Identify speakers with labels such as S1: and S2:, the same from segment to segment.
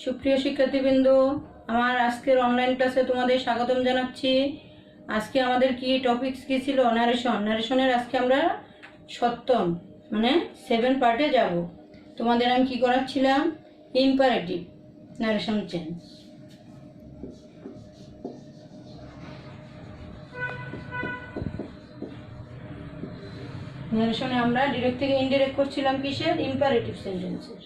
S1: সুপ্রিয় শিক্ষার্থীবৃন্দ, আমার আজকের অনলাইন ক্লাসে তোমাদের স্বাগতম জানাচ্ছি। আজকে আমাদের কি টপিকস কি ছিল? ন্যারেশনের আজকে আমরা সপ্তম মানে 7 পার্টে যাব। তোমাদের আমি কি করাচ্ছিলাম? Imperative narration change. ন্যারেশনে আমরা ডিরেক্ট থেকে ইনডিরেক্ট করছিলাম কিসের? ইম্পারেটিভ সেন্টেন্সের।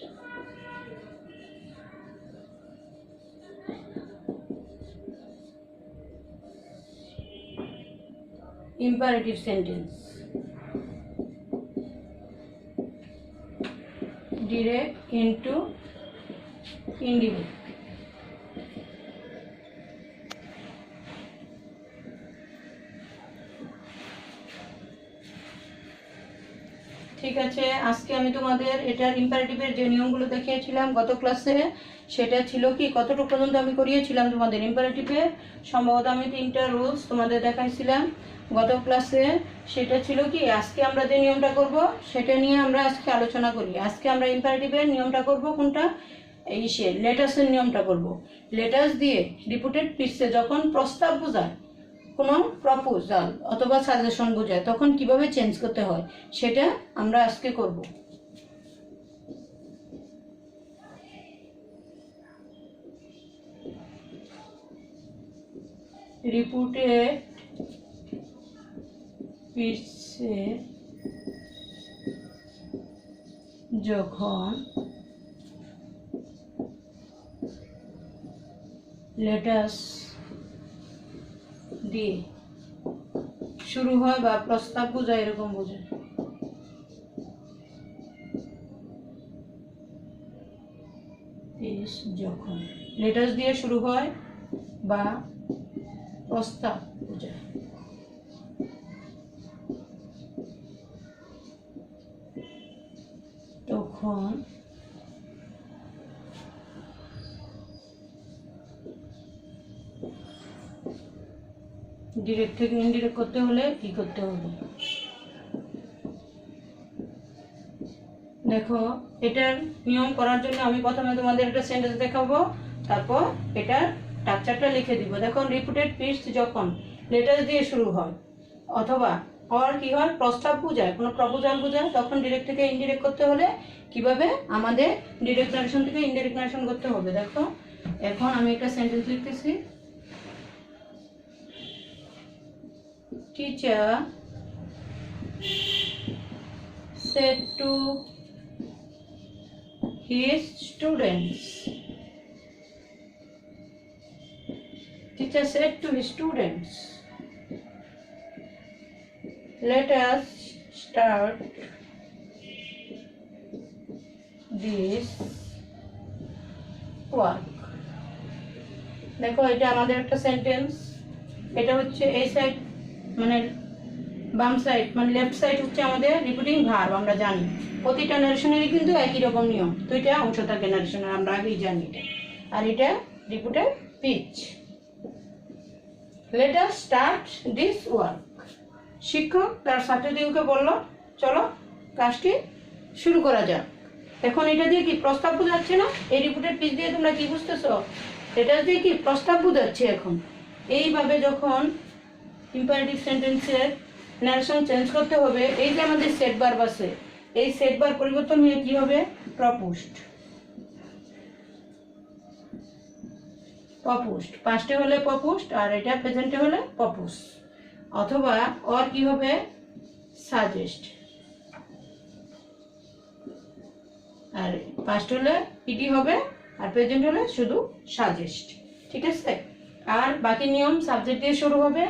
S1: imperative sentence, direct into indirect। ঠিক আছে, আজকে আমি তোমাদের এটার ইম্পারেটিভের যে নিয়মগুলো দেখিয়েছিলাম গত ক্লাসে, সেটা ছিল কি, কতটুকু পর্যন্ত আমি করিয়েছিলাম তোমাদের ইম্পারেটিভের? সম্ভবত আমি 3টা রুলস তোমাদের দেখাইছিলাম গত ক্লাসে। সেটা ছিল কি, আজকে আমরা যে নিয়মটা করব সেটা নিয়ে আমরা আজকে আলোচনা করি। আজকে আমরা ইম্পারেটিভের নিয়মটা করব কোনটা? এই লেটাসের নিয়মটা করব। লেটাস দিয়ে রিপিটেড পিসে যখন প্রস্তাব বোঝায়, কোনো প্রপোজাল অথবা সাজেশন বোঝায়, তখন কিভাবে চেঞ্জ করতে হয় সেটা আমরা আজকে করব। রিপিটেড পিসে যখন লেটাস দিয়ে শুরু হয় বা প্রস্তাব বোঝায়, এরকম বোঝায়। যখন লেটাস দিয়ে শুরু হয় বা প্রস্তাব বোঝায়, তখন ডিরেক্ট থেকে ইনডিরেক্ট করতে হলে কি করতে হবে? দেখো, এটার নিয়ম করার জন্য আমি প্রথমে তোমাদের একটা সেন্টেন্স দেখাবো, তারপর এটার স্ট্রাকচারটা লিখে দিব। দেখো, রিপিটেড পিস যখন লেটার দিয়ে শুরু হয় অথবা কি হয়, প্রস্তাব বোঝায়, কোনো প্রপোজাল বোঝায়, তখন ডিরেক্ট থেকে ইনডিরেক্ট করতে হলে কিভাবে আমাদের ডিরেক্ট নারেশন থেকে ইনডিরেক্ট নারেশন করতে হবে। দেখো, এখন আমি একটা সেন্টেন্স লিখতেছি। Teacher said to his students. Teacher said to his students, let us start this work. দেখো, এটা আমাদের একটা সেন্টেন্স। এটা হচ্ছে এই সাইড মানে বাম সাইড মানে লেফট সাইড হচ্ছে আমাদের রিপিটিং ভার্ব। আমরা জানি প্রতিটা নারেশনেরই কিন্তু একই রকম নিয়ম, দুইটা অংশ থাকে নারেশনের, আমরা আগেই জানি এটা। আর এটা repeated pitch. Let us start this work. শিক্ষক তার ছাত্রীদেরকে বলল, চলো কাজটি শুরু করা যাক। এখন এটা দিয়ে কি প্রস্তাব বোঝাচ্ছে না? এই রিপিটেড পিচ দিয়ে তোমরা কি বুঝতেছো? এটা দিয়ে কি প্রস্তাব বোঝাচ্ছে। এখন এইভাবে যখন ইম্পারেটিভ সেন্টেন্সের ন্যারেশন চেঞ্জ করতে হবে, এই যে আমাদের সেট ভার্ব আছে, এই সেট ভার্ব পরিবর্তন হয়ে কি হবে? প্রপোজড। প্রপোজড পাস্টে হলে প্রপোজড, আর এটা প্রেজেন্টে হলে প্রপোজ। অথবা আর কি হবে? সাজেস্ট। আর পাস্ট হলে ইডি হবে, আর প্রেজেন্ট হলে শুধু সাজেস্ট। ঠিক আছে? আর বাকি নিয়ম সাবজেক্ট দিয়ে শুরু হবে।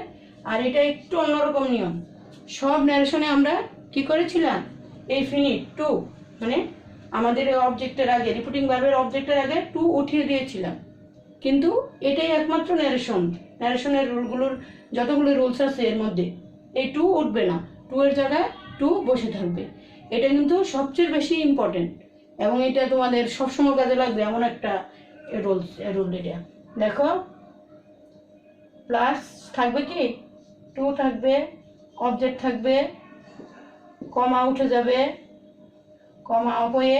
S1: আর এটা একটু অন্যরকম নিয়ম। সব ন্যারেশনে আমরা কি করেছিলাম? এই ফিনিট টু মানে আমাদের অবজেক্টের আগে, রিপিটিং ভার্বের অবজেক্টের আগে টু উঠিয়ে দিয়েছিলাম। কিন্তু এটাই একমাত্র ন্যারেশনের রুলগুলোর যতগুলো রুলস আছে এর মধ্যে এই টু উঠবে না, টু এর জায়গায় টু বসে থাকবে। এটা কিন্তু সবচেয়ে বেশি ইম্পর্টেন্ট এবং এটা তোমাদের সবসময় কাজে লাগবে এমন একটা রুল এটা। দেখো, প্লাস থাকবে কি? টু থাকবে, অবজেক্ট থাকবে, কমা উঠে যাবে, কমা হয়ে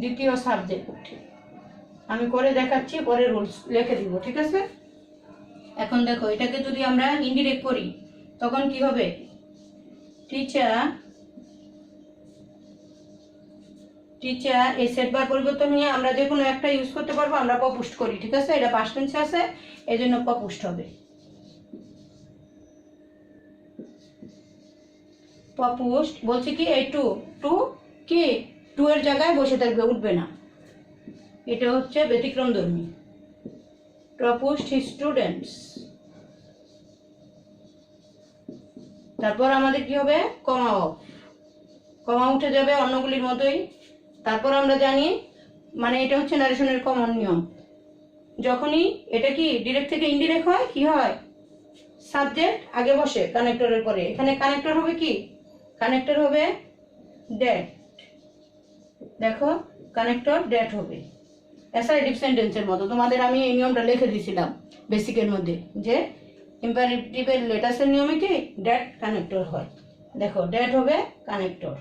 S1: দ্বিতীয় সাবজেক্ট আমি করে দেখাচ্ছি, পরে রুলস লিখে দিব, ঠিক আছে? এখন দেখো, এটাকে যদি আমরা ইনডিরেক্ট করি তখন কি হবে? টিচার এই সেট বার পরিবর্তন নিয়ে আমরা যে কোনো একটা ইউজ করতে পারবো, আমরা পপুস্ট করি, ঠিক আছে? এটা পাস্ট টেন্সে আছে, এই জন্য পপুস্ট হবে। পপুস্ট বলছি কি, এই টু কি টু এর জায়গায় বসে থাকবে, উঠবে না। এটা হচ্ছে ব্যতিক্রমধর্মী। প্রপুস্ট হিজ স্টুডেন্টস। তারপর আমাদের কি হবে? কমা অফ, কমা উঠে যাবে অন্যগুলির মতোই। তারপর আমরা জানি, মানে এটা হচ্ছে নারেশনের কমন নিয়ম, যখনই এটা কি ডিরেক্ট থেকে ইনডিরেক্ট হয়, কি হয়? সাবজেক্ট আগে বসে কানেক্টরের পরে। এখানে কানেক্টর হবে কি? কানেক্টর হবে ড্যাট। দেখো, কানেক্টর ড্যাট হবে অ্যাসার্টিভ সেন্টেন্সের মতো। তোমাদের আমি এই নিয়মটা লিখে দিয়েছিলাম বেসিকের মধ্যে, যে ইম্পারেটিভের লেটাসের নিয়মে কি ড্যাট কানেক্টর হয়। দেখো, ড্যাট হবে কানেক্টর।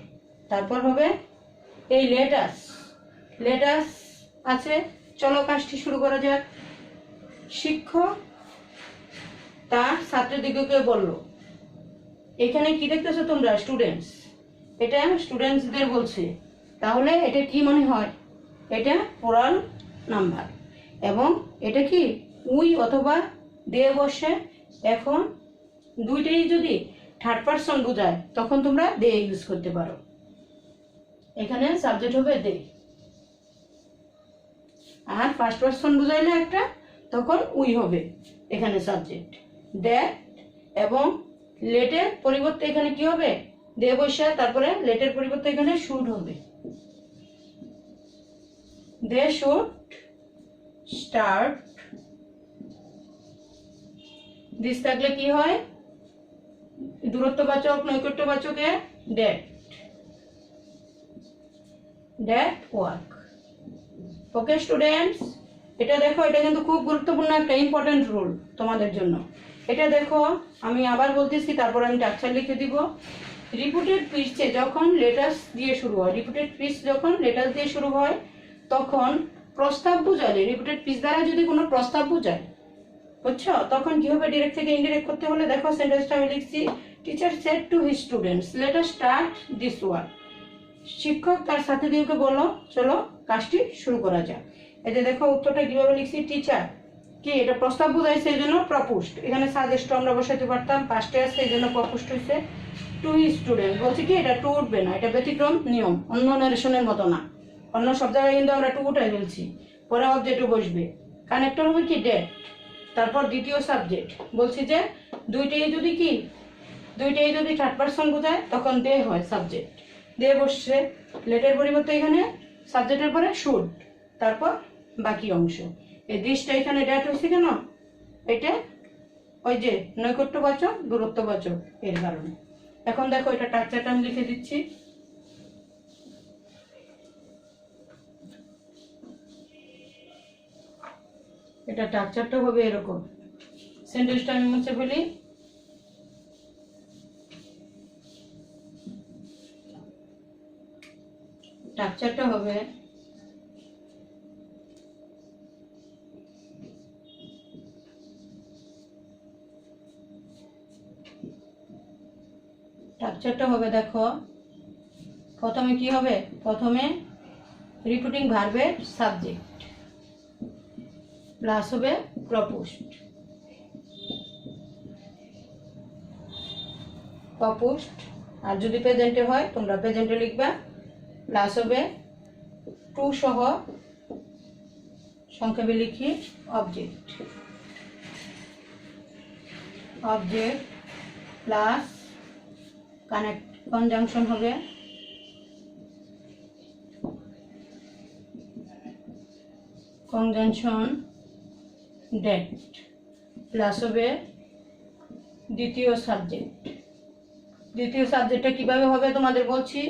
S1: তারপর হবে এই লেটাস আছে। চলো কাজটি শুরু করা যাক। শিক্ষক তার ছাত্রদিগকে বলল। এখানে কি দেখতেছো তোমরা? স্টুডেন্টস। এটা স্টুডেন্টসদের বলছে, তাহলে এটা কি মনে হয়? এটা প্লুরাল নাম্বার, এবং এটা কি উই অথবা দে বসে। এখন দুইটাই যদি থার্ড পারসন বোঝায় তখন তোমরা দে ইউজ করতে পারো। এখানে সাবজেক্ট হবে দে, আর ফার্স্ট পারসন বুঝাইলে একটা, তখন উই হবে এখানে সাবজেক্ট। দ্যাট এবং লেটের পরিবর্তে এখানে কি হবে? দে বসে, তারপরে লেটের পরিবর্তে এখানে শুড হবে। They should start. দিস থাকলে কি হয়? দূরত্ববাচক নৈকট্যবাচকে দ্যাট ওয়ার্ক। ওকে স্টুডেন্টস, এটা দেখো, এটা কিন্তু খুব গুরুত্বপূর্ণ একটা ইম্পর্টেন্ট রুল তোমাদের জন্য। এটা দেখো, আমি আবার বলতেছি, তারপর আমি টাকচার লিখে দিব। রিপিটেড পিসে যখন লেটাস দিয়ে শুরু হয়, রিপিটেড পিস যখন লেটাস দিয়ে শুরু হয়, তখন প্রস্তাব বুঝালে, রিপিটেড পিস দ্বারা যদি কোনো প্রস্তাব বুঝায়, বুঝছো, তখন কি হবে? ডিরেক্ট থেকে ইনডিরেক্ট করতে হলে দেখো সেন্টেন্সটা আমি লিখছি, teacher said to his students late us start this work. শিক্ষক তার ছাত্রীদেরকে বলো, চলো কাজটি শুরু করা যাক। এই যে দেখো, উত্তরটা কিভাবে লিখছি? টিচার কি, এটা প্রস্তাব বুঝাইছে, এই জন্য প্রপুস্ট। এখানে সাজেস্ট আমরা বসাইতে পারতাম, পাস্টে আছে, এই জন্য প্রপুস্ট হয়েছে। টু হিজ স্টুডেন্ট বলছি কি, এটা টু উঠবে না, এটা ব্যতিক্রম নিয়ম, অন্য নারেশনের মতো না। অন্য সব জায়গায় কিন্তু আমরা টু উঠাই ফেলছি, পরে অবজেক্টও বসবে। কানেক্টর হবে কি? ড্যাট। তারপর দ্বিতীয় সাবজেক্ট বলছি যে দুইটাই যদি থার্ড পারসন বোঝায় তখন দে হয় সাবজেক্ট। দে বসছে, লেটের পরিবর্তে এখানে সাবজেক্টের পরে শুড, তারপর বাকি অংশ। এই দিসটা এখানে ড্যাট হয়েছে কেন? এটা ওই যে নৈকট্যবাচক দূরত্ববাচক, এর কারণে। এখন দেখো, এটা টাকচারটা আমি লিখে দিচ্ছি। এটা টাকচারটা হবে এরকম। সেন্টেন্সটা আমি মুছে ফেলি। টাকচারটা হবে দেখো, প্রথমে কি হবে? প্রথমে রিপিটিং ভার্বের সাবজেক্ট প্লাস হবে প্রপোস্ট। আর যদি প্রেজেন্টে হয় তোমরা প্রেজেন্টে লিখবা, প্লাস হবে টু সহ, সংক্ষেপে লিখি অবজেক্ট প্লাস কনজাংশন হবে ডেট, প্লাস হবে দ্বিতীয় সাবজেক্টটা কিভাবে হবে তোমাদের বলছি।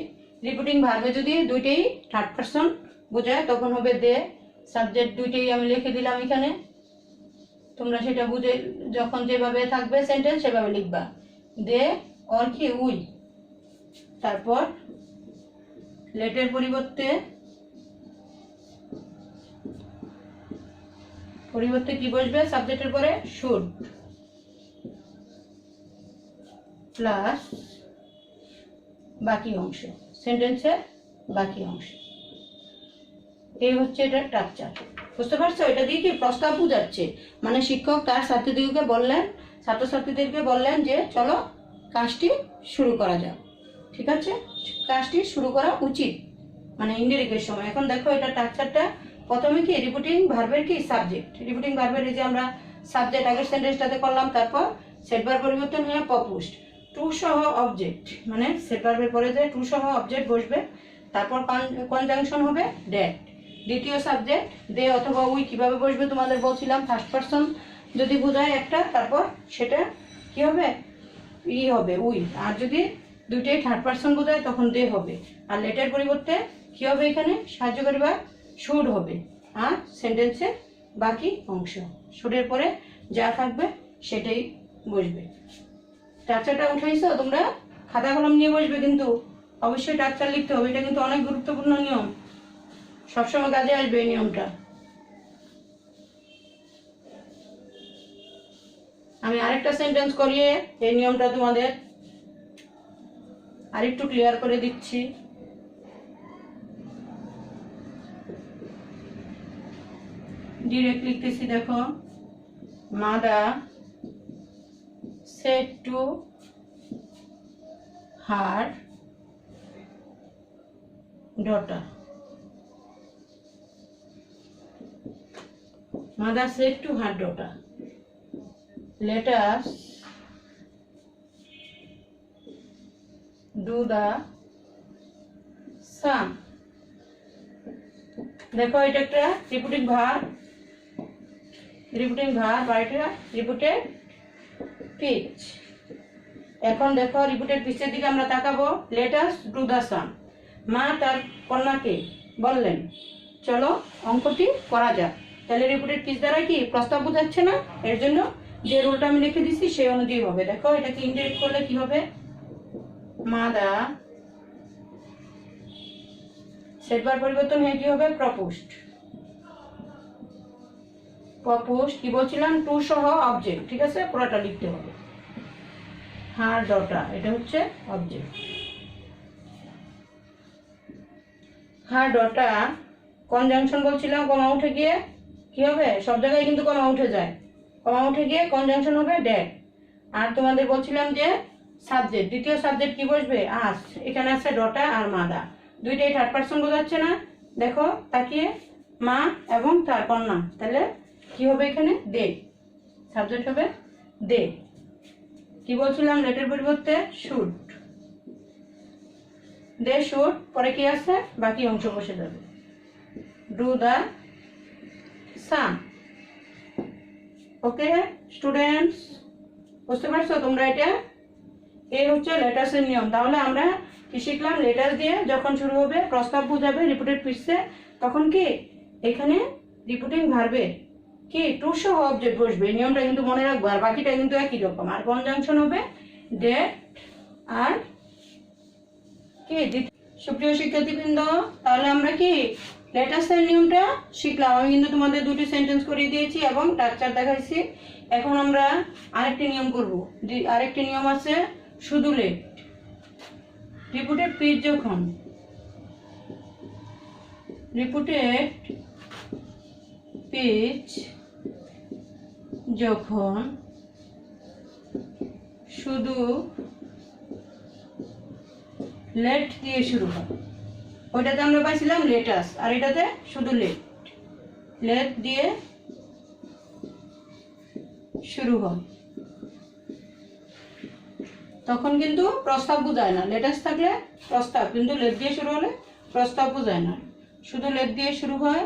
S1: রিপিটিং ভার্বে যদি দুইটাই থার্ড পারসন বোঝায় তখন হবে দে। সাবজেক্ট দুইটাই আমি লিখে দিলাম এখানে, তোমরা সেটা বুঝে যখন যেভাবে থাকবে সেন্টেন্স সেভাবে লিখবা। দে অর কি উই, তারপর লেটের পরিবর্তে পরিবর্তে কি বসবে সাবজেক্টের পরে? শুড প্লাস বাকি অংশ, সেন্টেন্সের বাকি অংশ। এই হচ্ছে এটা স্ট্রাকচার। বুঝতে পারছো? এটা দিয়ে কি প্রস্তাব বুঝাচ্ছে, মানে শিক্ষক তার ছাত্রীদেরকে বললেন, ছাত্রছাত্রীদেরকে বললেন যে চলো কাজটি শুরু করা যাক। ঠিক আছে, কাজটি শুরু করা উচিত, মানে ইনডিরেক্টের সময়। এখন দেখো এটা স্ট্রাকচারটা প্রথমে কি রিপিটিং ভার্বের কি সাবজেক্ট, রিপিটিং ভার্বের এই যে আমরা সাবজেক্ট আগের সেন্টেন্সটাতে করলাম, তারপর সেট ভার্ব পরিবর্তন হয়ে প্রপোজড, টু সহ অবজেক্ট, মানে সেট ভার্বের পরে যে টু সহ অবজেক্ট বসবে, তারপর কনজাংশন হবে ড্যাট, দ্বিতীয় সাবজেক্ট দে অথবা উই কিভাবে বসবে তোমাদের বলছিলাম, ফার্স্ট পারসন যদি বোঝায় একটা, তারপর সেটা কি হবে? ই হবে উই, আর যদি দুইটাই থার্ড পারসন বোঝায় তখন দে হবে। আর লেটার পরিবর্তে কি হবে? এখানে সাহায্যকারী বা শুড হবে। আর সেন্টেন্সের বাকি অংশ, শুডের পরে যা থাকবে সেটাই বসবে। স্ট্রাকচারটা উঠাইছো তোমরা? খাতা কলম নিয়ে বসবে, কিন্তু অবশ্যই স্ট্রাকচার লিখতে হবে। এটা কিন্তু অনেক গুরুত্বপূর্ণ নিয়ম, সবসময় কাজে আসবে এই নিয়মটা। আমি আরেকটা সেন্টেন্স করিয়ে এই নিয়মটা তোমাদের আরেকটু ক্লিয়ার করে দিচ্ছি। ডিরেক্ট লিখতেছি, দেখো। Mother said to her daughter. Mother said to her daughter, let us do the sum. দেখো এটা একটা রিপিটিং ভার্ব, আর এটা রিপিটেড পিচ। এখন দেখো রিপিটেড পিচের দিকে আমরা তাকাবো। লেট আস ডু দ্য সাম, মা তার কন্যাকে বললেন চলো অঙ্কটি করা যাক। তাহলে রিপিটেড পিচ দ্বারা কি প্রস্তাব বোঝাচ্ছে না? এর জন্য যে রুলটা আমি লিখে দিচ্ছি সেই অনুযায়ী হবে। দেখো এটাকে ইনডিরেক্ট করলে কি হবে? মাদার সেট ভার্ব পরিবর্তন হয়ে কি হবে? প্রপোজড। কি বলছিলাম? টু সহ অবজেক্ট। ঠিক আছে, পুরোটা লিখতে হবে। হার ডটার, এটা হচ্ছে অবজেক্ট। হার ডটার কনজাংশন বলছিলাম, কমা উঠে গিয়ে কি হবে? সব জায়গায় কিন্তু কমা উঠে যায়, কমা উঠে গিয়ে কনজাংশন হবে ড্যাট। আর তোমাদের বলছিলাম যে সাবজেক্ট, দ্বিতীয় সাবজেক্ট কি বসবে? আস। এখানে আছে ডটার আর মাদা, দুইটাই থার্ড পারসন বোঝাচ্ছে না? দেখো তাকিয়ে, মা এবং তার কন্যা, তাহলে কি হবে? এখানে দে, সাবজেক্ট হবে দে। কি বলছিলাম? লেটের পরিবর্তে শুড, দে শুড, পরে কি আছে? বাকি অংশ বসে যাবে, do the some. Okay students, বুঝতে পারছো তোমরা? এটা এই হচ্ছে লেটার্সের নিয়ম। তাহলে আমরা কি শিখলাম? লেটার দিয়ে যখন শুরু হবে প্রস্তাব বুঝাবে রিপিটেড পিচে, তখন কি এখানে রিপিটিং ভার্বে কি টু সহ অবজেক্ট বসবে। এই নিয়মটা কিন্তু মনে রাখবো। আর বাকিটা কিন্তু একই রকম। আর কনজাংশন হবে ডেট আর কি। সুপ্রিয় শিক্ষার্থীবৃন্দ, তাহলে আমরা কি লেটার্সের নিয়মটা শিখলাম। আমি কিন্তু তোমাদের দুটি সেন্টেন্স করিয়ে দিয়েছি এবং স্ট্রাকচার দেখাইছি। এখন আমরা আরেকটি নিয়ম করব। আরেকটি নিয়ম আছে শুধু লেট। রিপিটেড পিচ যখন, রিপিটেড পিচ যখন শুধু লেট দিয়ে শুরু হয়, ওইটাতে আমরা পাইছিলাম লেটাস, আর এটাতে শুধু লেট, লেট দিয়ে শুরু হয়, তখন কিন্তু প্রস্তাব বোঝায় না। লেটাস থাকলে প্রস্তাব, কিন্তু লেট দিয়ে শুরু হলে প্রস্তাব বোঝায় না, শুধু লেট দিয়ে শুরু হয়।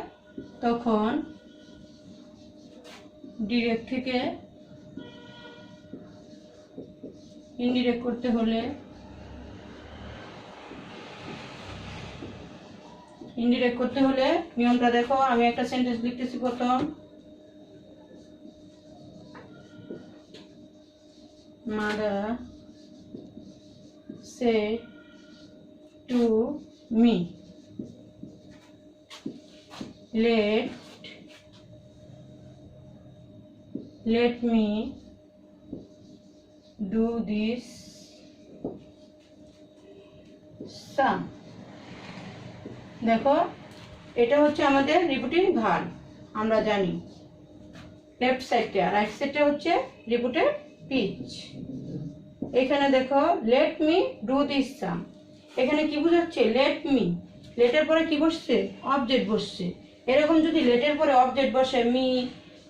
S1: তখন ডিরেক্ট থেকে ইনডিরেক্ট করতে হলে, ইনডিরেক্ট করতে হলে নিয়মটা দেখো। আমি একটা সেন্টেন্স লিখতেছি প্রথম। Mother said to me, let let me do this sum. দেখো এটা হচ্ছে আমাদের রিপিটিং ভার্ব, আমরা জানি। লেফট সাইডটা, রাইট সাইডটা হচ্ছে রিপিটেড স্পিচ। এখানে দেখো লেট মি ডু দিস সাম, এখানে কি বোঝাচ্ছে? লেট মি, লেটের পরে কি বসছে? অবজেক্ট বসছে। এরকম যদি লেটের পরে অবজেক্ট বসে, মি,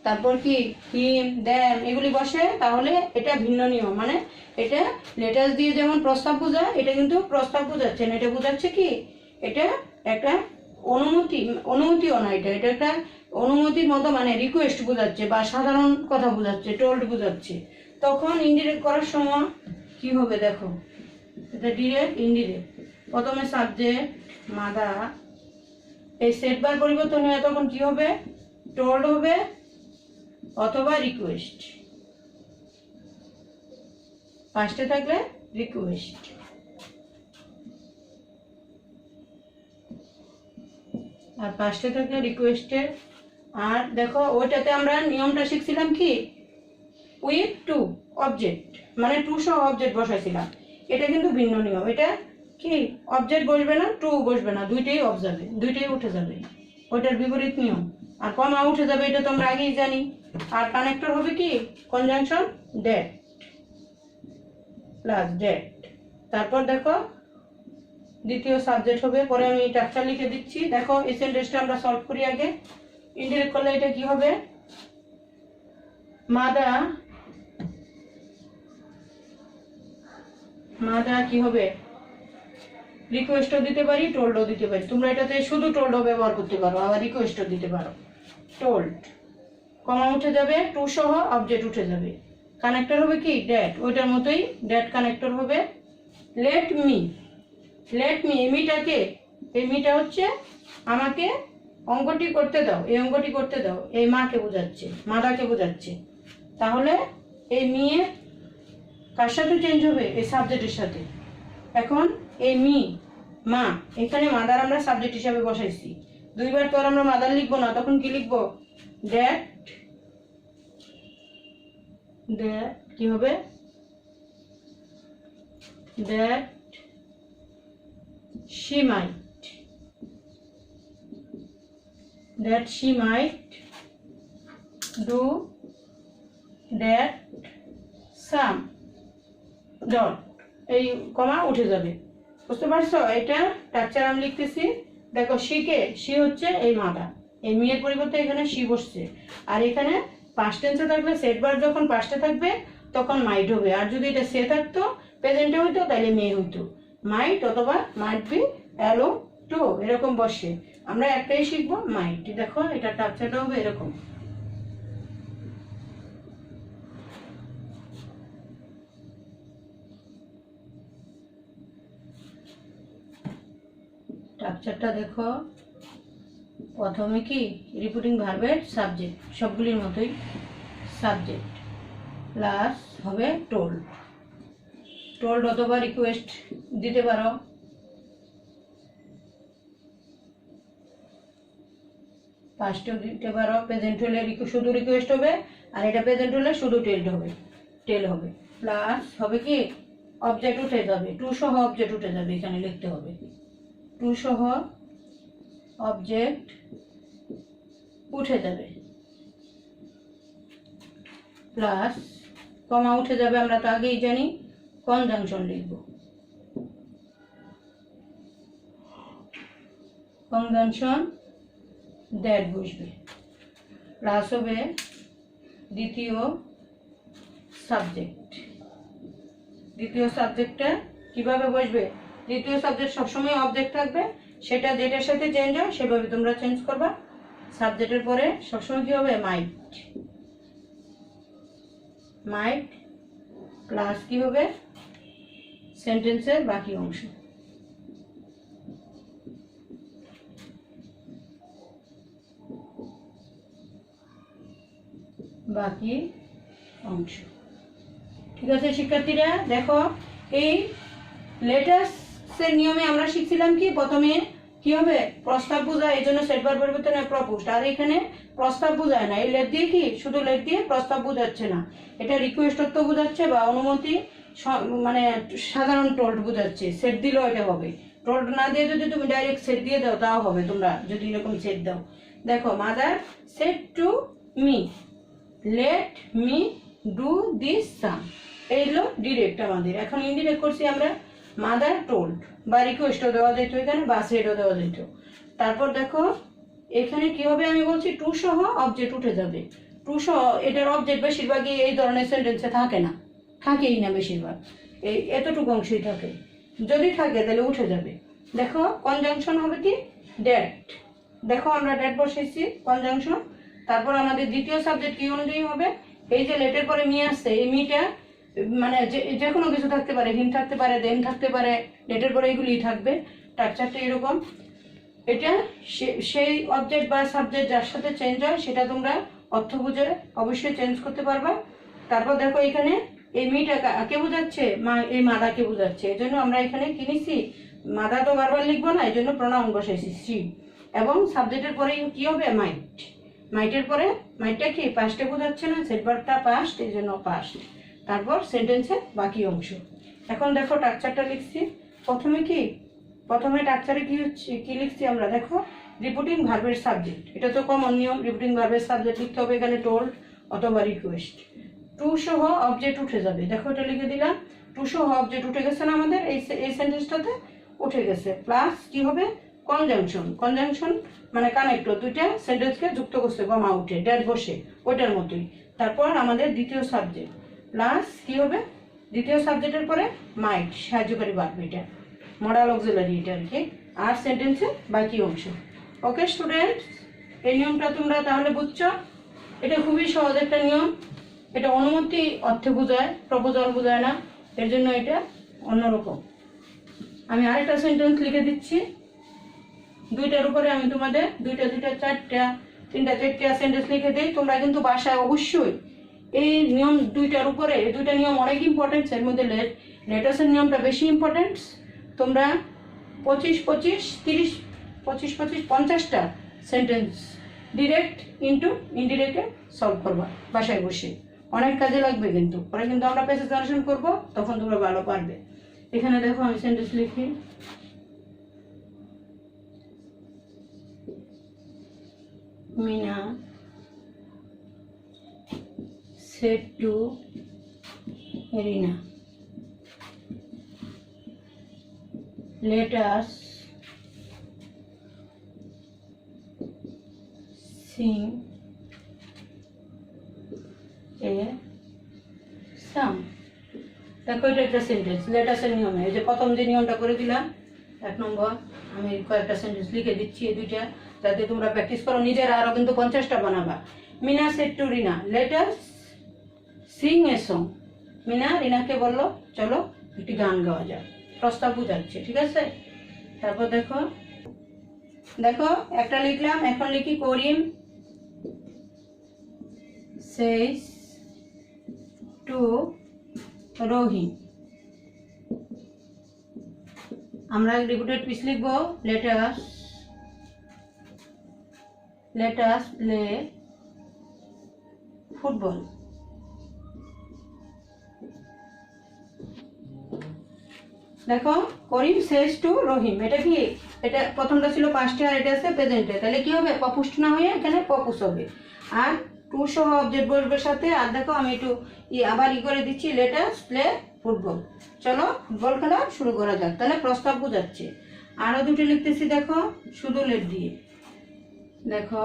S1: তারপর কি হিম, দেম, এগুলি বসে, তাহলে এটা ভিন্ন নিয়ম। মানে এটা লেটার্স দিয়ে যেমন প্রস্তাব বোঝায়, এটা কিন্তু প্রস্তাব বোঝাচ্ছে না, এটা বোঝাচ্ছে কি? এটা একটা অনুমতিও না, এটা একটা অনুমতির মতো, মানে রিকোয়েস্ট বোঝাচ্ছে বা সাধারণ কথা বোঝাচ্ছে, টোল্ড বোঝাচ্ছে। তখন ইনডিরেক্ট করার সময় কি হবে দেখো, এটা ডিরেক্ট ইনডিরেক্ট। প্রথমে সাবজেক্ট মাদার, এই সেটবার পরিবর্তন হয়ে তখন কি হবে? টোল্ড হবে অথবা রিকোয়েস্ট। ফার্স্টে থাকলে রিকোয়েস্ট। আর ফার্স্টে থাকলে রিকোয়েস্টের। আর দেখো ওইটাতে আমরা নিয়মটা শিখছিলাম কি? উইথ টু অবজেক্ট, মানে টু সহ অবজেক্ট বসাইছিলাম। এটা কিন্তু ভিন্ন নিয়ম। এটা কি? অবজেক্ট বসবে না, টু বসবে না, দুইটাই অফ যাবে, দুইটাই উঠে যাবে। ওইটার বিপরীত নিয়ম। আর কমা উঠে যাবে, এটা তো আমরা আগেই জানি। আর কানেক্টর হবে কি? Conjunction that plus that. তারপর দেখো দ্বিতীয় সাবজেক্ট হবে, পরে আমি স্ট্রাকচার লিখে দিচ্ছি। দেখো এই সেন্টেন্সটা আমরা সলভ করি আগে। ইনডিরেক্ট করলে এটা কি হবে? মাদা কি হবে? রিকোয়েস্টও দিতে পারি, টোল্ডও দিতে পারি। তোমরা এটাতে শুধু টোল্ডও ব্যবহার করতে পারো, আবার রিকোয়েস্টও দিতে পারো। টোল্ড, কমা উঠে যাবে, টু সহ অবজেক্ট উঠে যাবে। কানেক্টর হবে কি? ড্যাট, ওইটার মতোই ড্যাট কানেক্টর হবে। লেট মি, লেট মি, এই মিটাকে, এই মিটা হচ্ছে আমাকে অঙ্কটি করতে দাও, এই অঙ্কটি করতে দাও, এই মাকে বোঝাচ্ছে, মাদাকে বোঝাচ্ছে। তাহলে এই মিয়ে কার সাথে চেঞ্জ হবে? এই সাবজেক্টের সাথে। এখন এই মি, মা, এখানে মাদার আমরা সাবজেক্ট হিসাবে বসাইছি। দুইবার তো আর আমরা মাদার লিখবো না, তখন কি লিখবো? দ্যাট, দ্যাট কি হবে? That she might, that she might do that some dot, এই কমা উঠে যাবে। বুঝতে পারছো? এটা স্ট্রাকচার আমি লিখতেছি। দেখো শিকে, শি হচ্ছে এই মাদা, এই মেয়ের পরিবর্তে এখানে শি বসছে। আর এখানে পাস্ট টেন্সে থাকলে সেট ভার্ব যখন পাস্টে থাকবে তখন মাইট হবে। আর যদি এটা সে থাকতো, প্রেজেন্টে হইতো, তাহলে মেয়ে হইতো। মাইট অথবা মাইট বি, অ্যালো টু, এরকম বসে। আমরা একটাই শিখবো, মাইট। দেখো এটা স্ট্রাকচারটা হবে এরকম। স্ট্রাকচারটা দেখো, প্রথমে কি? রিপিটিং ভার্বের সাবজেক্ট, সবগুলির মতোই সাবজেক্ট প্লাস হবে টোল্ড, টোল্ড অথবা রিকোয়েস্ট দিতে পারো। ফার্স্টেও দিতে পারো। প্রেজেন্ট হলে শুধু রিকোয়েস্ট হবে, আর এটা প্রেজেন্ট হলে শুধু টেল হবে। প্লাস হবে কি? অবজেক্ট উঠে যাবে, টু সহ অবজেক্ট উঠে যাবে, এখানে লিখতে হবে টু সহ অবজেক্ট উঠে যাবে। প্লাস কমা উঠে যাবে, আমরা তো আগেই জানি। কনজাংশন লিখব, কনজাংশন দ্যাট বসবে। প্লাস হবে দ্বিতীয় সাবজেক্ট। দ্বিতীয় সাবজেক্টটা কিভাবে বসবে? দ্বিতীয় সাবজেক্ট সবসময় অবজেক্ট থাকবে, সেটা যেটার সাথে চেঞ্জ হয় সেভাবে তোমরা চেঞ্জ করবা। সাবজেক্টের পরে সবসময় কি হবে? মাইট, মাইট প্লাস কি হবে? সেন্টেন্সের বাকি অংশ। বাকি অংশ। ঠিক আছে শিক্ষার্থীরা, দেখো এই লেটার্সের নিয়মে আমরা শিখছিলাম কি? প্রথমে কি হবে? প্রস্তাব বোঝায়, এই জন্য সেট ভার্ব পরিবর্তন হয় প্রপোজড। আর এখানে প্রস্তাব বোঝায় না। এই লেট দিয়ে কি শুধু লেট দিয়ে প্রস্তাব বোঝাচ্ছে না, এটা রিকোয়েস্ট তো বোঝাচ্ছে বা অনুমতি, মানে সাধারণ টোল্ড বোঝাচ্ছে। সেট দিলেও এটা হবে। টোল্ড না দিয়ে যদি তুমি ডাইরেক্ট সেট দিয়ে দাও তাও হবে, তোমরা যদি এরকম সেট দাও। দেখো, mother said to me, let me do this sum, এইগুলো ডিরেক্ট আমাদের। এখন ইনডিরেক্ট করছি আমরা, মাদার টোল্ড বা রিকোয়েস্টও দেওয়া যেত এখানে, বা সেটও দেওয়া যেত। তারপর দেখো এখানে কি হবে, আমি বলছি টু সহ অবজেক্ট উঠে যাবে। টু সহ এটার অবজেক্ট বেশিরভাগই এই ধরনের সেন্টেন্সে থাকে না, থাকেই না বেশিরভাগ, এই এতটুকু অংশই থাকে। যদি থাকে তাহলে উঠে যাবে। দেখো কনজাংশন হবে কি, ড্যাট। দেখো আমরা ড্যাট বসাইছি, কনজাংশন। তারপর আমাদের দ্বিতীয় সাবজেক্ট কি অনুযায়ী হবে, এই যে লেটের পরে মি আসছে, এই মিটা মানে যে কোনো কিছু থাকতে পারে, হিম থাকতে পারে, দেন থাকতে পারে, লেটের পরে এগুলি থাকবে। স্ট্রাকচারটা এরকম। এটা সেই অবজেক্ট বা সাবজেক্ট যার সাথে চেঞ্জ হয় সেটা তোমরা অর্থ বুঝে অবশ্যই চেঞ্জ করতে পারবা। তারপর দেখো এখানে এই মিটা কে বোঝাচ্ছে, এই মাদাকে বোঝাচ্ছে। এই জন্য আমরা এখানে কি নিছি, মাদা তো বারবার লিখবো না, এই জন্য প্রনাউন বসাইছি সি। এবং সাবজেক্টের পরে কি হবে, মাইট। মাইটের পরে মাইটটা কি পাস্টে বোঝাচ্ছে না, সেট ভার্বটা পাস্ট, এই জন্য পাস্ট। তারপর সেন্টেন্সের বাকি অংশ। এখন দেখো স্ট্রাকচারটা লিখছি। প্রথমে স্ট্রাকচারে কি হচ্ছে, কি লিখছি আমরা, দেখো রিপিটিং ভার্বের সাবজেক্ট, এটা তো কমন নিয়ম, রিপিটিং ভার্বের সাবজেক্ট লিখতে হবে এখানে টোল্ড অথবা রিকোয়েস্ট। টু সহ অবজেক্ট উঠে যাবে, দেখো এটা লিখে দিলাম। টু সহ অবজেক্ট উঠে গেছে না আমাদের এই সেন্টেন্সটাতে, উঠে গেছে। প্লাস কি হবে, কনজাংশন। কনজাংশন মানে কানেক্টর, দুইটা সেন্টেন্সকে যুক্ত করছে কমা উঠে, ড্যাট বসে, ওইটার মতোই। তারপর আমাদের দ্বিতীয় সাবজেক্ট, প্লাস কি হবে, দ্বিতীয় সাবজেক্টের পরে মাইট, সাহায্যকারী ভার্ব, এটা মডাল অক্সিলারি, এটা আর কি। আর সেন্টেন্সের বাকি অংশ। ওকে স্টুডেন্টস, এই নিয়মটা তোমরা তাহলে বুঝছো। এটা খুবই সহজ একটা নিয়ম। এটা অনুমতি অর্থে বোঝায়, প্রপোজাল বোঝায় না, এর জন্য এটা অন্যরকম। আমি আরেকটা সেন্টেন্স লিখে দিচ্ছি। দুইটার উপরে আমি তোমাদের দুইটা তিনটা চারটা সেন্টেন্স লিখে দিই। তোমরা কিন্তু বাসায় অবশ্যই এই নিয়ম দুইটার উপরে, দুইটা নিয়ম অনেক ইম্পর্টেন্ট। এর মধ্যে লেটার্সের নিয়মটা বেশি ইম্পর্টেন্ট। তোমরা 50টা সেন্টেন্স ডিরেক্ট ইনটু ইনডিরেক্টে সলভ করবা বাসায় বসে, অনেক কাজে লাগবে। কিন্তু পরে কিন্তু আমরা প্যাসেজ জেনারেশন করবো, তখন তোমরা ভালো পারবে। এখানে দেখো আমি সেন্টেন্স লিখি, Mina said to Rina, let us sing a song. দেখো এটা একটা সেন্টেন্স লেটাসের নিয়মে। এই যে প্রথম যে নিয়মটা করে দিলাম 1 নম্বর, আমি কয়েকটা সেন্টেন্স লিখে দিচ্ছি এই দুইটা, যাতে তোমরা প্র্যাকটিস করো নিজেরা। আরো কিন্তু 50টা বানাবা। Mina said to Rina, let us sing a song. Mina রিনাকে বললো চলো একটি গান গাওয়া যাক, প্রস্তাব বুঝাচ্ছে, ঠিক আছে। তারপর দেখো একটা লিখলাম। এখন লিখি করিম সেজ টু রহিম। আমরা রিপিটেড পিস লিখবো, লেট আস প্লে ফুটবল। দেখো করিম সেজ টু রহিম, এটা কি, এটা প্রথমটা ছিল পাস্টে আর এটা আছে প্রেজেন্টে, তাহলে কি হবে, পপুষ্ট না হয়ে এখানে পপুস হবে। আর টু সহ অবজেক্ট বসবের সাথে। আর দেখো আমি একটু আবার করে দিচ্ছি, লেট আস প্লে ফুটবল। চলো ফুটবল খেলা শুরু করা যাক। তাহলে প্রস্তাব বোঝাচ্ছে। আরো দুটো লিখতেছি, দেখো শুধু লেট দিয়ে। দেখো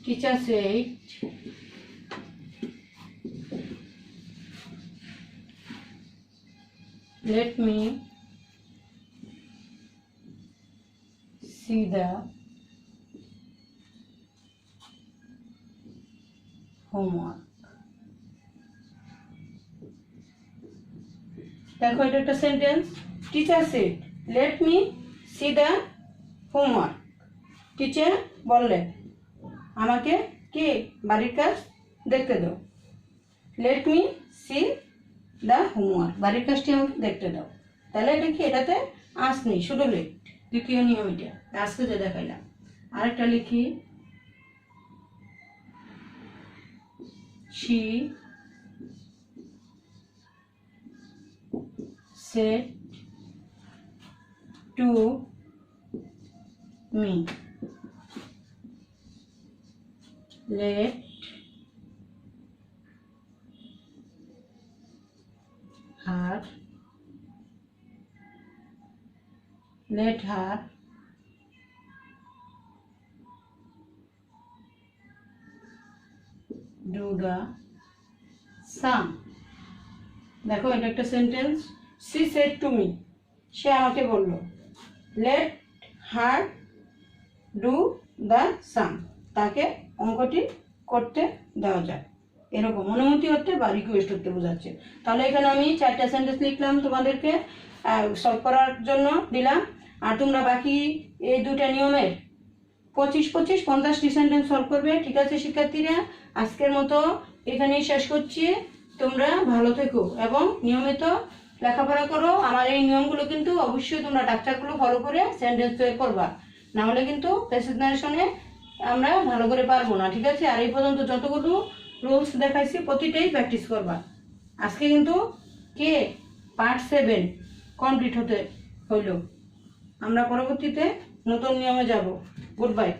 S1: teacher said let me see the homework. দেখো এটা একটা sentence. Teacher said let me C the homework. Teacher বললেন আমাকে কি বাড়ির কাজ দেখতে দাও। Let me C the homework, বাড়ির কাজটি আমাকে দেখতে দাও। তাহলে এটা কি, এটাতে আঁচ নেই, শুধু লেট। দ্বিতীয় নিয়ম এটা, আজকে যে দেখাইলাম। আরেকটা লিখি, she said to me, let her do the sum। দেখো এটা একটা sentence. she said to me, সে আমাকে বলল, let her do the sum, তাকে অঙ্কটি করতে দেওয়া যায়। এরকম অনুমতি হতে বা রিকোয়েস্ট হতে বোঝাচ্ছে। তাহলে এখানে আমি 4টা সেন্টেন্স লিখলাম, তোমাদেরকে সলভ করার জন্য দিলাম। আর তোমরা বাকি এই 2টা নিয়মের 25-25 50টি সেন্টেন্স সলভ করবে। ঠিক আছে শিক্ষার্থীরা, আজকের মতো এখানেই শেষ করছি। তোমরা ভালো থেকো এবং নিয়মিত লেখাপড়া করো। আমার এই নিয়মগুলো কিন্তু অবশ্যই তোমরা ডাক্তারগুলো ফলো করে সেন্টেন্স তৈরি করবা, না হলে কিন্তু প্যাসেজ নারেশনে আমরা ভালো করে পারবো না। ঠিক আছে, আর এই পর্যন্ত যতগুলো রুলস দেখাইছি প্রতিটাই প্র্যাকটিস করবা। আজকে কিন্তু কে পার্ট 7 কমপ্লিট হতে হইল। আমরা পরবর্তীতে নতুন নিয়মে যাব। Good bye.